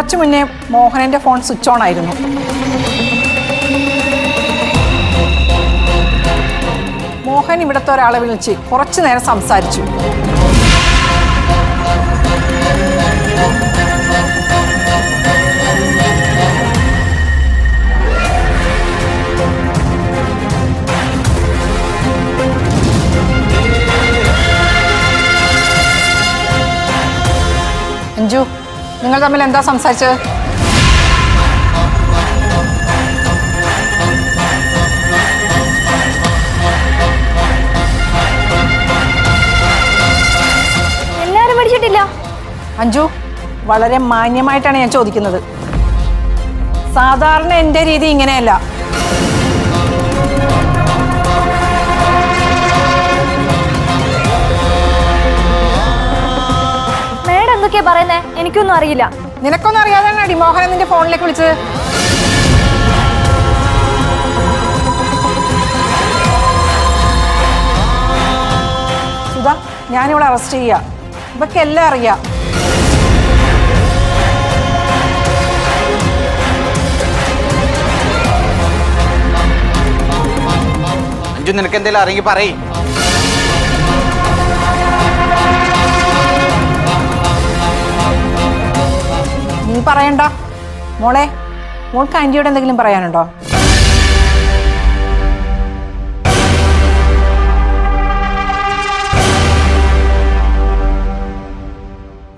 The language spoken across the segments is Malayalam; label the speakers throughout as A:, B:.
A: കുറച്ചു മുന്നേ മോഹനന്റെ ഫോൺ സ്വിച്ച് ഓൺ ആയിരുന്നു. മോഹൻ ഇവിടുത്തെ ഒരാളെ വിളിച്ച് കുറച്ചു നേരം സംസാരിച്ചു. അഞ്ജു, നിങ്ങൾ തമ്മിൽ എന്താ സംസാരിച്ചത്?
B: എല്ലാരും പഠിച്ചിട്ടില്ല.
A: അഞ്ജു, വളരെ മാന്യമായിട്ടാണ് ഞാൻ ചോദിക്കുന്നത്. സാധാരണ എൻ്റെ രീതി ഇങ്ങനെയല്ല.
B: എന്തൊക്കെയാ പറയുന്നേ? എനിക്കൊന്നും അറിയില്ല.
A: നിനക്കൊന്നും അറിയാതെയാണ് അടി മോഹനൻ നിന്റെ ഫോണിലേക്ക് വിളിച്ചത്. സുധ, ഞാനിവിടെ അറസ്റ്റ് ചെയ്യാ. ഇവക്ക് എല്ലാം അറിയാം.
C: അഞ്ജു, നിനക്ക് എന്തെങ്കിലും അറിയെങ്കിൽ പറയ്.
A: നീ പറയണ്ട മോളെ. മോൾക്ക് ആന്റിയോട് എന്തെങ്കിലും പറയാനുണ്ടോ?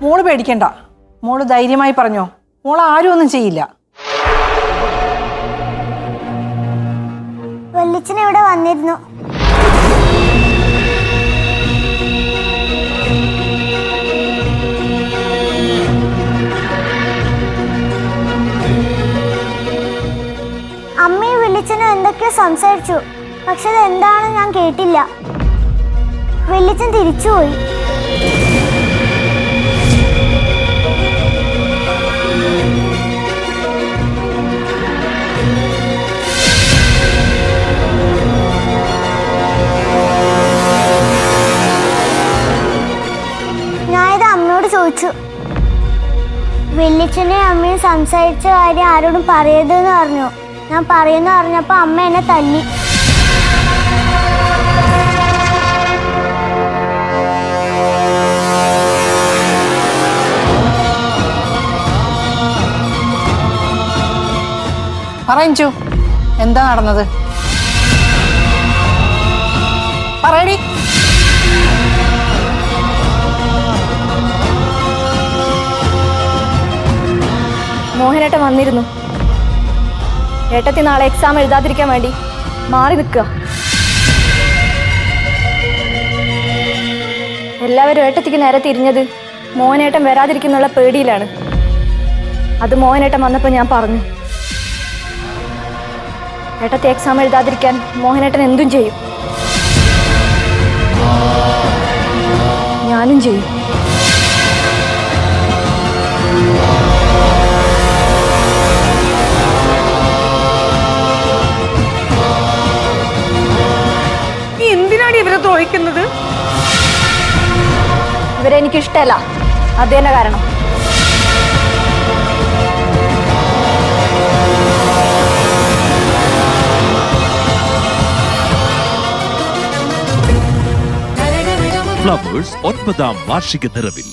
A: മോള് പേടിക്കണ്ട. മോള് ധൈര്യമായി പറഞ്ഞോ. മോൾ ആരും ഒന്നും ചെയ്യില്ല.
B: വല്യച്ഛൻ ഇവിടെ വന്നിരുന്നു. അമ്മയും വല്യച്ഛനും എന്തൊക്കെയോ സംസാരിച്ചു. പക്ഷെ അതെന്താണെന്ന് ഞാൻ കേട്ടില്ല. വല്യച്ഛൻ തിരിച്ചുപോയി. ഞാനിത് അമ്മയോട് ചോദിച്ചു. വല്യച്ഛനെയും അമ്മയും സംസാരിച്ച കാര്യം ആരോടും പറയരുതെന്ന് പറഞ്ഞു. ഞാൻ പറയുന്ന പറഞ്ഞപ്പോ അമ്മ എന്നെ തല്ലി.
A: പറയഞ്ചു, എന്താ നടന്നത്? പറയടി.
B: മോഹനേട്ടൻ വന്നിരുന്നു. ഏട്ടത്തി നാളെ എക്സാം എഴുതാതിരിക്കാൻ വേണ്ടി മാറി നിൽക്കുക. എല്ലാവരും ഏട്ടത്തിക്ക് നേരെ തിരിഞ്ഞത് മോഹനേട്ടൻ വരാതിരിക്കുന്നുള്ള പേടിയിലാണ്. അത് മോഹനേട്ടൻ വന്നപ്പോൾ ഞാൻ പറഞ്ഞു, ഏട്ടത്തി എക്സാം എഴുതാതിരിക്കാൻ മോഹനേട്ടൻ എന്തും ചെയ്യും. ഞാനും ചെയ്യും.
A: ഇവരെ ദ്രോഹിക്കുന്നത്?
B: ഇവരെ എനിക്ക് ഇഷ്ടമല്ല. അത് തന്നെ കാരണം.
D: ഫ്ലവേഴ്സ് 9ാം വാർഷിക നിറവിൽ